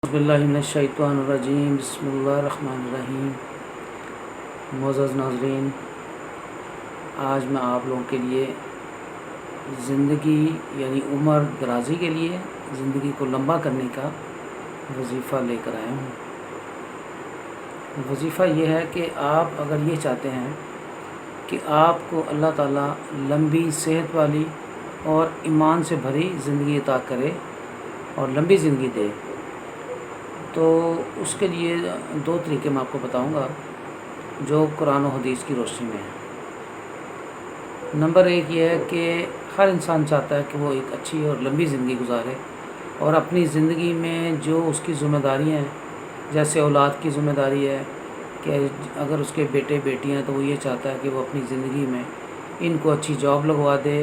بسم اللہ من الشیطان الرجیم، بسم اللہ الرحمن الرحیم۔ معزز ناظرین، آج میں آپ لوگوں کے لیے زندگی یعنی عمر درازی کے لیے زندگی کو لمبا کرنے کا وظیفہ لے کر آیا ہوں۔ وظیفہ یہ ہے کہ آپ اگر یہ چاہتے ہیں کہ آپ کو اللہ تعالیٰ لمبی صحت والی اور ایمان سے بھری زندگی عطا کرے اور لمبی زندگی دے، تو اس کے لیے دو طریقے میں آپ کو بتاؤں گا جو قرآن و حدیث کی روشنی میں ہے۔ نمبر ایک یہ ہے کہ ہر انسان چاہتا ہے کہ وہ ایک اچھی اور لمبی زندگی گزارے، اور اپنی زندگی میں جو اس کی ذمہ داریاں ہیں، جیسے اولاد کی ذمہ داری ہے کہ اگر اس کے بیٹے بیٹیاں ہیں تو وہ یہ چاہتا ہے کہ وہ اپنی زندگی میں ان کو اچھی جاب لگوا دے،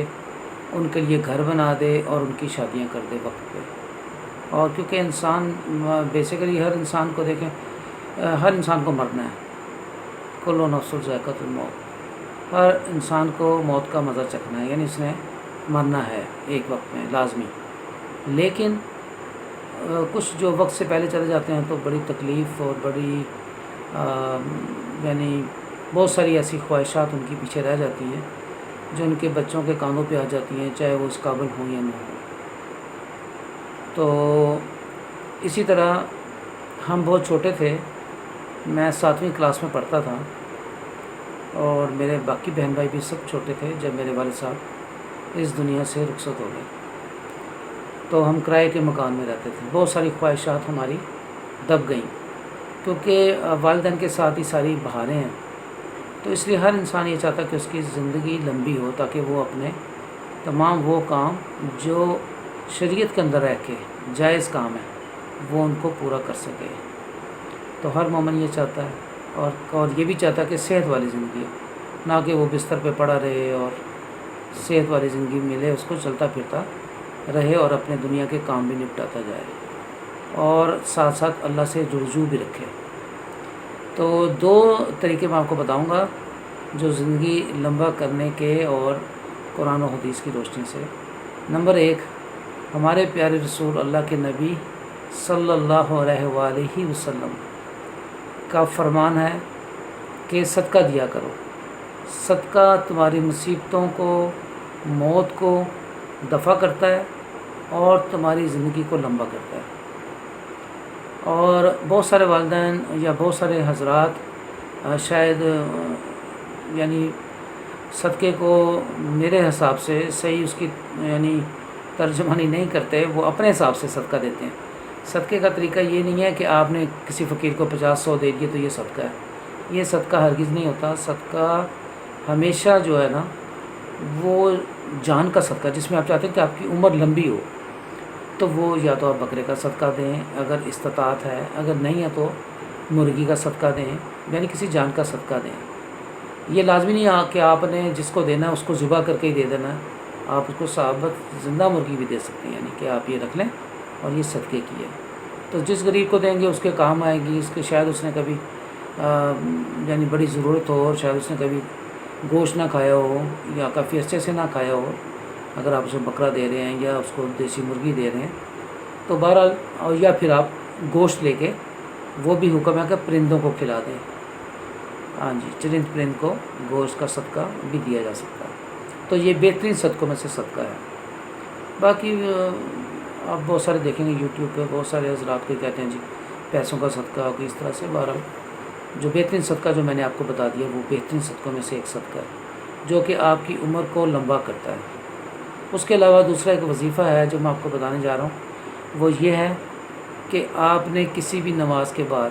ان کے لیے گھر بنا دے اور ان کی شادیاں کر دے وقت پہ۔ اور کیونکہ انسان بیسیکلی ہر انسان کو دیکھیں، ہر انسان کو مرنا ہے، کل نفس ذائقۃ الموت، ہر انسان کو موت کا مزہ چکھنا ہے، یعنی اس نے مرنا ہے ایک وقت میں لازمی۔ لیکن کچھ جو وقت سے پہلے چلے جاتے ہیں تو بڑی تکلیف اور بڑی یعنی بہت ساری ایسی خواہشات ان کی پیچھے رہ جاتی ہیں جو ان کے بچوں کے کانوں پہ آ جاتی ہیں، چاہے وہ اس قابل ہوں یا نہ ہوں۔ تو اسی طرح ہم بہت چھوٹے تھے، میں 7ویں کلاس میں پڑھتا تھا اور میرے باقی بہن بھائی بھی سب چھوٹے تھے جب میرے والد صاحب اس دنیا سے رخصت ہو گئے۔ تو ہم کرائے کے مکان میں رہتے تھے، بہت ساری خواہشات ہماری دب گئیں کیونکہ والدین کے ساتھ ہی ساری بہاریں ہیں۔ تو اس لیے ہر انسان یہ چاہتا کہ اس کی زندگی لمبی ہو تاکہ وہ اپنے تمام وہ کام جو شریعت کے اندر رہ کے جائز کام ہے وہ ان کو پورا کر سکے۔ تو ہر مومن یہ چاہتا ہے اور یہ بھی چاہتا ہے کہ صحت والی زندگی ہو، نہ کہ وہ بستر پہ پڑا رہے، اور صحت والی زندگی ملے اس کو، چلتا پھرتا رہے اور اپنے دنیا کے کام بھی نپٹاتا جائے اور ساتھ ساتھ اللہ سے رجوع بھی رکھے۔ تو دو طریقے میں آپ کو بتاؤں گا جو زندگی لمبا کرنے کے اور قرآن و حدیث کی روشنی سے۔ نمبر ایک، ہمارے پیارے رسول اللہ کے نبی صلی اللہ علیہ وآلہ وسلم کا فرمان ہے کہ صدقہ دیا کرو۔ صدقہ تمہاری مصیبتوں کو، موت کو دفع کرتا ہے اور تمہاری زندگی کو لمبا کرتا ہے۔ اور بہت سارے والدین یا بہت سارے حضرات شاید یعنی صدقے کو میرے حساب سے صحیح اس کی یعنی ترجمانی نہیں کرتے، وہ اپنے حساب سے صدقہ دیتے ہیں۔ صدقے کا طریقہ یہ نہیں ہے کہ آپ نے کسی فقیر کو 50-100 دے دیے تو یہ صدقہ ہے، یہ صدقہ ہرگز نہیں ہوتا۔ صدقہ ہمیشہ جو ہے نا وہ جان کا صدقہ، جس میں آپ چاہتے ہیں کہ آپ کی عمر لمبی ہو، تو وہ یا تو آپ بکرے کا صدقہ دیں اگر استطاعت ہے، اگر نہیں ہے تو مرغی کا صدقہ دیں، یعنی کسی جان کا صدقہ دیں۔ یہ لازمی نہیں ہے کہ آپ نے جس کو دینا ہے اس کو ذبح کر کے ہی دے دینا ہے، آپ اس کو ثابت زندہ مرغی بھی دے سکتے ہیں، یعنی کہ آپ یہ رکھ لیں اور یہ صدقے کی ہے، تو جس غریب کو دیں گے اس کے کام آئے گی، اس کے شاید اس نے کبھی یعنی بڑی ضرورت ہو، اور شاید اس نے کبھی گوشت نہ کھایا ہو یا کافی عرصے سے نہ کھایا ہو، اگر آپ اسے بکرا دے رہے ہیں یا اس کو دیسی مرغی دے رہے ہیں تو بہرحال، اور یا پھر آپ گوشت لے کے، وہ بھی حکم ہے کہ پرندوں کو کھلا دیں۔ ہاں جی، چرند پرند کو گوشت کا صدقہ بھی دیا جا سکتا ہے، تو یہ بہترین صدقوں میں سے صدقہ ہے۔ باقی آپ بہت سارے دیکھیں گے یوٹیوب پہ، بہت سارے حضرات کو کہتے ہیں جی پیسوں کا صدقہ کہ اس طرح سے۔ بہرحال جو بہترین صدقہ جو میں نے آپ کو بتا دیا وہ بہترین صدقوں میں سے ایک صدقہ ہے جو کہ آپ کی عمر کو لمبا کرتا ہے۔ اس کے علاوہ دوسرا ایک وظیفہ ہے جو میں آپ کو بتانے جا رہا ہوں، وہ یہ ہے کہ آپ نے کسی بھی نماز کے بعد،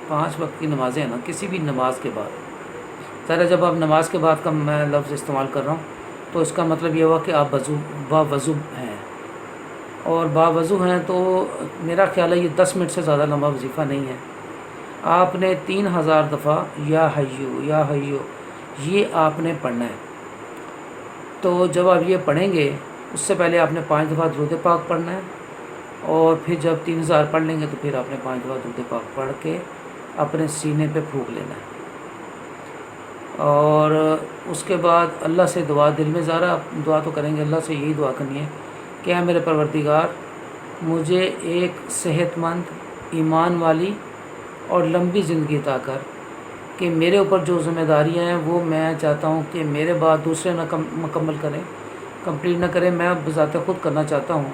5 وقت کی نمازیں ہیں نا، کسی بھی نماز کے بعد، ظاہر جب آپ نماز کے بعد کا میں لفظ استعمال کر رہا ہوں تو اس کا مطلب یہ ہوا کہ آپ باوضو ہیں، اور باوضو ہیں تو میرا خیال ہے یہ 10 منٹ سے زیادہ لمبا وظیفہ نہیں ہے۔ آپ نے 3000 دفعہ یا حیو یا حیو یہ آپ نے پڑھنا ہے۔ تو جب آپ یہ پڑھیں گے اس سے پہلے آپ نے 5 دفعہ درود پاک پڑھنا ہے، اور پھر جب 3000 پڑھ لیں گے تو پھر آپ نے 5 دفعہ درود پاک پڑھ کے اپنے سینے پہ پھونک لینا ہے، اور اس کے بعد اللہ سے دعا، دل میں ظاہر دعا تو کریں گے، اللہ سے یہی دعا کرنی ہے کہ اے میرے پروردگار، مجھے ایک صحت مند ایمان والی اور لمبی زندگی عطا کر، کہ میرے اوپر جو ذمہ داریاں ہیں وہ میں چاہتا ہوں کہ میرے بعد دوسرے نہ مکمل کریں، کمپلیٹ نہ کریں، میں بذات خود کرنا چاہتا ہوں،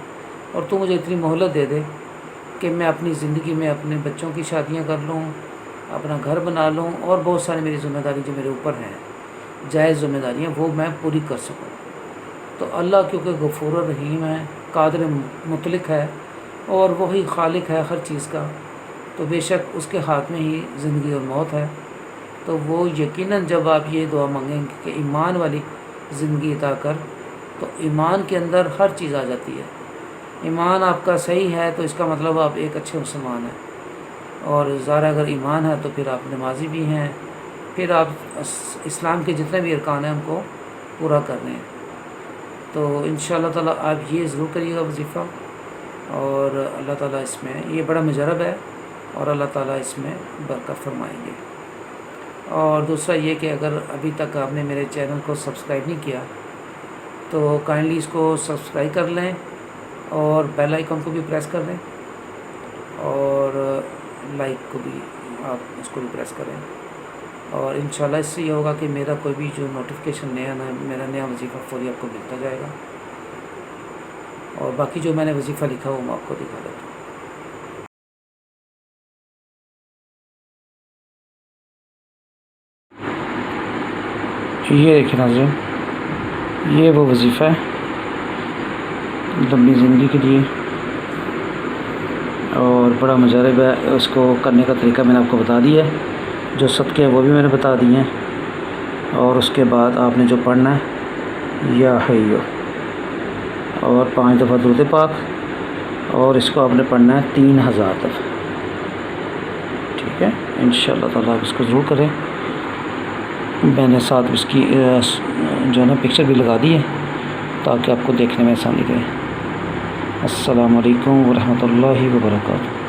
اور تو مجھے اتنی مہلت دے دے کہ میں اپنی زندگی میں اپنے بچوں کی شادیاں کر لوں، اپنا گھر بنا لوں، اور بہت ساری میری ذمہ داری جو میرے اوپر ہیں، جائز ذمہ داریاں، وہ میں پوری کر سکوں۔ تو اللہ کیونکہ غفور الرحیم ہے، قادر مطلق ہے، اور وہی خالق ہے ہر چیز کا، تو بے شک اس کے ہاتھ میں ہی زندگی اور موت ہے۔ تو وہ یقیناً جب آپ یہ دعا مانگیں گے کہ ایمان والی زندگی عطا کر، تو ایمان کے اندر ہر چیز آ جاتی ہے۔ ایمان آپ کا صحیح ہے تو اس کا مطلب آپ ایک اچھے مسلمان ہیں، اور ظاہر اگر ایمان ہے تو پھر آپ نمازی بھی ہیں، پھر آپ اسلام کے جتنے بھی ارکان ہیں ان کو پورا کر رہے ہیں۔ تو انشاءاللہ تعالیٰ آپ یہ ضرور کریے گا وظیفہ، اور اللہ تعالیٰ اس میں یہ بڑا مجرب ہے، اور اللہ تعالیٰ اس میں برکت فرمائیں گے۔ اور دوسرا یہ کہ اگر ابھی تک آپ نے میرے چینل کو سبسکرائب نہیں کیا تو کائنڈلی اس کو سبسکرائب کر لیں، اور بیل آئیکن کو بھی پریس کر لیں، اور لائک کو بھی آپ اس کو بھی پریس کریں، اور انشاءاللہ اس سے یہ ہوگا کہ میرا کوئی بھی جو نوٹیفیکیشن میرا نیا وظیفہ فوری آپ کو ملتا جائے گا، اور باقی جو میں نے وظیفہ لکھا وہ میں آپ کو دکھا دیتا ہوں۔ یہ دیکھیں ناظرین، یہ وہ وظیفہ ہے لمبی زندگی کے لیے، اور بڑا مجرب ہے۔ اس کو کرنے کا طریقہ میں نے آپ کو بتا دیا ہے، جو صدقے ہیں وہ بھی میں نے بتا دیے ہیں، اور اس کے بعد آپ نے جو پڑھنا ہے یا حیو، اور 5 دفعہ درود پاک، اور اس کو آپ نے پڑھنا ہے 3000 دفعہ، ٹھیک ہے؟ انشاءاللہ تعالیٰ آپ اس کو ضرور کریں۔ میں نے ساتھ اس کی جو ہے نا پکچر بھی لگا دی ہے تاکہ آپ کو دیکھنے میں آسانی رہے۔ السلام علیکم ورحمۃ اللہ وبرکاتہ۔